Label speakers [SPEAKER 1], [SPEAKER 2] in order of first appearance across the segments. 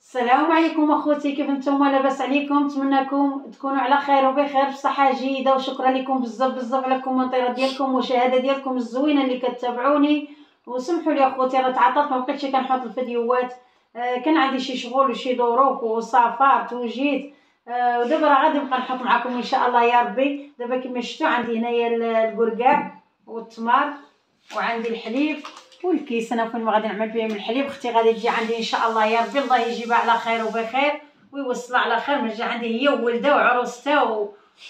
[SPEAKER 1] السلام عليكم اخوتي، كيف نتوما؟ لاباس عليكم؟ نتمنىكم تكونوا على خير وبخير بصحه جيده، وشكرا لكم بزاف على الكومنتيرات ديالكم والمشاهده ديالكم الزوينه اللي كتابعوني. وسمحوا لي اخوتي راه تعطلت، ما بقيتش كنحط الفيديوهات. كان عندي شي شغل وشي ظروف وسافرت وجيت. ودابا راه غادي نبقى نحط معكم ان شاء الله يا ربي. دابا كما شفتوا عندي هنايا الكركاع والتمر وعندي الحليب والكيس. انا فين ما غادي نعمل بهم الحليب، اختي غادي تجي عندي ان شاء الله يا ربي، الله يجيبها على خير وبخير ويوصلها على خير. ما تجي عندي هي وولدها وعروستها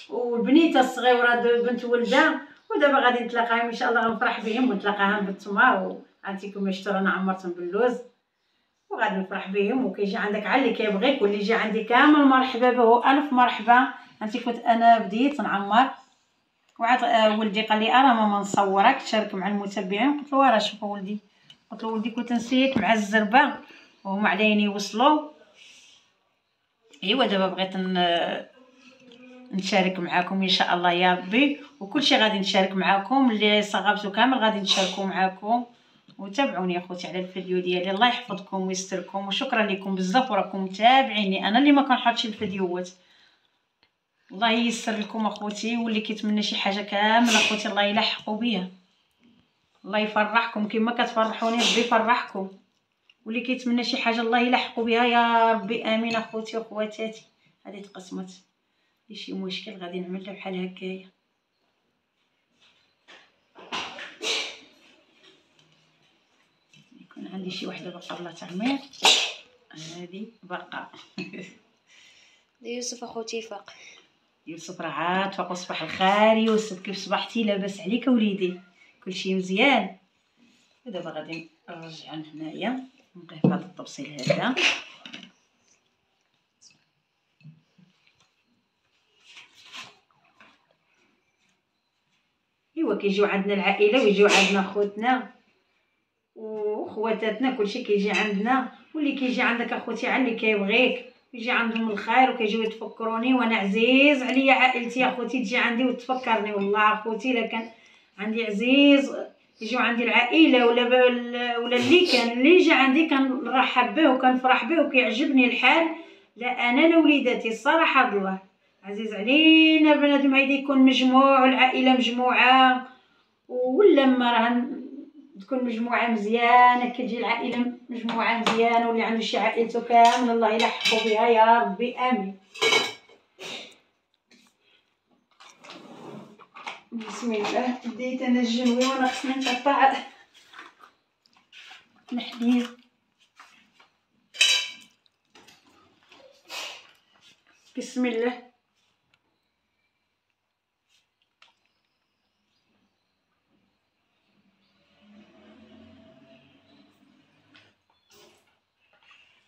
[SPEAKER 1] والبنيته الصغيره بنت ولدها. ودابا غادي نتلاقاهم ان شاء الله، غنفرح بهم ونتلاقاهم بالتمر. وعرفتي كما شفتوا رانا عمرتهم باللوز وغادي نفرح بهم. وكيجي عندك على اللي كيبغيك واللي يجي عندي كامل مرحبا به، الف مرحبا. انت كنت انا بديت نعمر وعاد ولدي قال لي ماما نصورك تشارك مع المتابعين. قلت له راه شوف ولدي، قلت له ولدي كنت نسيت مع الزربه وهما عليني يوصلوا. ايوا دابا بغيت نشارك معاكم ان شاء الله يا ربي، وكل شيء غادي نشارك معاكم، اللي صغبتو كامل غادي نشاركو معاكم. وتابعوني يا خوتي على الفيديو ديالي، الله يحفظكم ويستركم، وشكرا لكم بزاف وراكم متابعيني. انا اللي ما كنحطش الفيديوهات، الله ييسر لكم اخوتي. واللي كيتمنى شي حاجه كامل اخوتي الله يلحقوا بيها، الله يفرحكم كما كتفرحوني، ربي يفرحكم. واللي كيتمنى شي حاجه الله يلحقوا بها يا ربي، امين اخوتي وخواتاتي. هذه تقسمت لي شي مشكل غادي نعملها بحال هكايا. يكون عندي شي وحده باقا بلا تعمير، هذه باقا.
[SPEAKER 2] يوسف اخوتي فاق.
[SPEAKER 1] يوسف راه عاد فاق. صباح الخير يوسف، كيف صبحتي؟ لاباس عليك وليدي؟ كلشي مزيان؟ ودابا غادي نرجع هنايا نبقيه في هذا الطبسيل هذا. ايوا كيجيو عندنا العائله ويجيو عندنا خوتنا وخواتاتنا، كلشي كيجي عندنا. واللي كيجي عندك اخوتي على اللي كيبغيك يجي عندهم الخير وكيجيو يتفكروني. وانا عزيز عليا عائلتي يا اخوتي تجي عندي وتفكرني. والله اخوتي الا كان عندي عزيز يجيو عندي العائله ولا اللي كان اللي يجي عندي كنرحب به وكنفرح به وكيعجبني الحال. لا انا لا وليداتي الصراحه الله عزيز علينا بنادم هيدا يكون مجموع والعائله مجموعه. ولما راه تكون مجموعه مزيانه كتجي العائله مجموعه مزيانه، واللي عنده شي عائلته كامل الله يلحقو بها يا ربي امين. بسم الله. بديت انا الجنوي وانا خصني نقطع الحليب. بسم الله.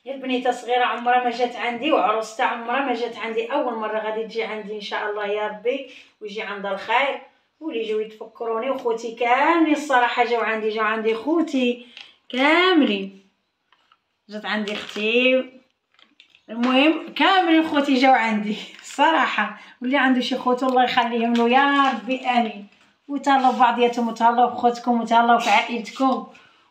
[SPEAKER 1] هي البنيته صغيره عمرها ما جات عندي، وعروستها عمرها ما جات عندي، اول مره غادي تجي عندي ان شاء الله يا ربي ويجي عندها الخير. واللي جاو يتفكروني وخوتي كاملين الصراحه جاو عندي خوتي كاملين. جات عندي اختي، المهم كاملين خوتي جاو عندي الصراحه. واللي عنده شي خوت الله يخليهم له يا ربي امين. وتهلاو ببعضياتهم وتهلاو بخوتكم وتهلاو بعائلتكم.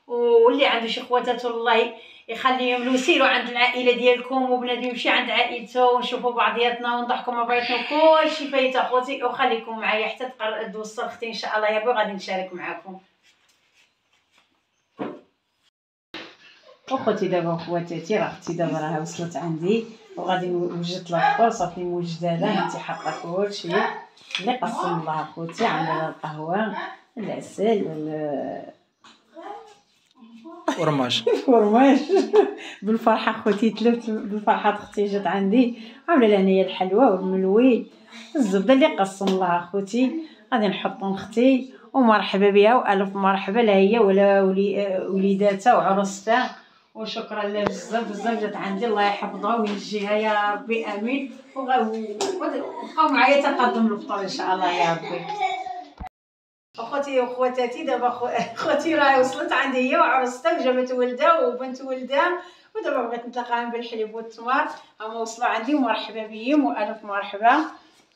[SPEAKER 1] واللي عنده شي خواتات الله يخليهم له، سيروا عند العائله ديالكم وبنادم يمشي عند عائلته ونشوفوا بعضياتنا ونضحكوا مع بعضياتنا. كلشي فايت اخوتي، وخليكم معايا حتى توصل اختي ان شاء الله يا ربي غادي نشارك معكم. اخوتي دابا خواتاتي راه اختي دابا راه وصلت عندي وغادي نوجد لها الفطور. صافي موجده لها، انت حاطه كلشي اللي قسم الله اخوتي. عندنا القهوه العسل
[SPEAKER 3] ورماش
[SPEAKER 1] فرماج بالفرحه خوتي تلفت بالفرحه. اختي جات عندي عامله لها هنايا الحلوى والملوي الزبده اللي قسم الله اخوتي. غادي نحطهم اختي ومرحبا بها والف مرحبا لا هي ولا وليداتها وعروستها. وشكرا لها بزاف جات عندي، الله يحفظها وينجيها يا ربي امين. وبقاو معايا تقدم الفطور ان شاء الله يا ربي. اخوتي وخواتاتي دابا خوتي راه وصلت عندي هي وعروستها وجابت ولدها وبنت ولدها. ودابا بغيت نتلاقاهم بالحليب والتمر. هما وصلوا عندي ومرحبا بهم والف مرحبا.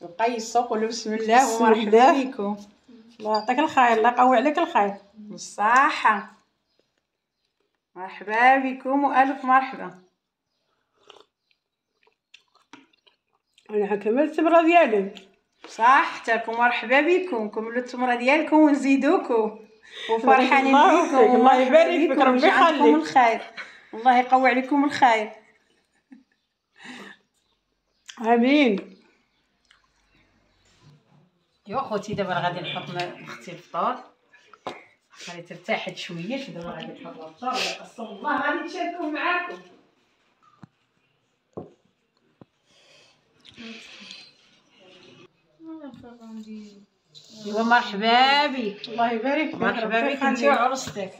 [SPEAKER 1] بقى يسوق ولا بسم الله ومرحبا بكم. الله يعطيك الخير، الله يقوي عليك الخير بالصحه. مرحبا بكم والف مرحبا.
[SPEAKER 2] انا كملت التمره ديالي.
[SPEAKER 1] صح، حتىكم مرحبا بكم، كملوا التمره ديالكم ونزيدوكم وفرحانين
[SPEAKER 2] الله
[SPEAKER 1] بكم.
[SPEAKER 2] يوفقك، الله يبارك فيك، ربي يخليك.
[SPEAKER 1] الخير، الله يقوي عليكم الخير.
[SPEAKER 2] امين.
[SPEAKER 1] ايوا خوتي دابا غادي نحط اختي الفطور، غادي ترتاح شويه، دابا غادي نحط الفطور ولا قسم الله غادي نشاركوه معاكم. ايوا مرحبا بك،
[SPEAKER 2] الله يبارك فيك،
[SPEAKER 1] مرحبا بك انت وعروستك.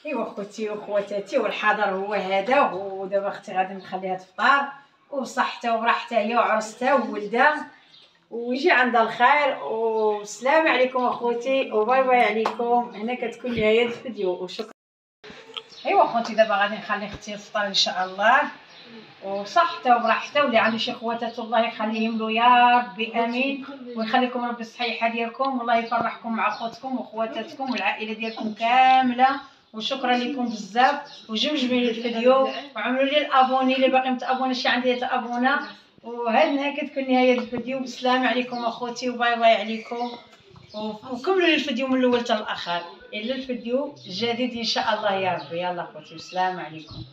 [SPEAKER 1] ايوا خوتي وخواتاتي، والحاضر هو هذا، ودابا اختي غادي نخليها تفطر وبصحتها وبراحتها هي وعروستها وولدها، ويجي عندها الخير. والسلام عليكم اخوتي وباي باي عليكم. هنا كتكون نهايه الفيديو وشكرا. ايوا خوتي دابا غادي نخلي اختي تفطر ان شاء الله وصحتها وبراحتها، واللي عنده شي خواتات الله يخليهم له يا ربي امين، ويخليكم ربي الصحيحه ديالكم، والله يفرحكم مع خوتكم وخواتاتكم والعائله ديالكم كامله. وشكرا لكم بزاف، وجمجموا لي الفيديو وعملوا لي الابوني اللي باقي متابوناش عندي تابونا. وهنا كتكون نهايه الفيديو. بالسلام عليكم اخوتي وباي باي عليكم، وكملوا لي الفيديو من الاول حتى الاخر الى الفيديو الجديد ان شاء الله يا ربي. يلا اخوتي والسلام عليكم.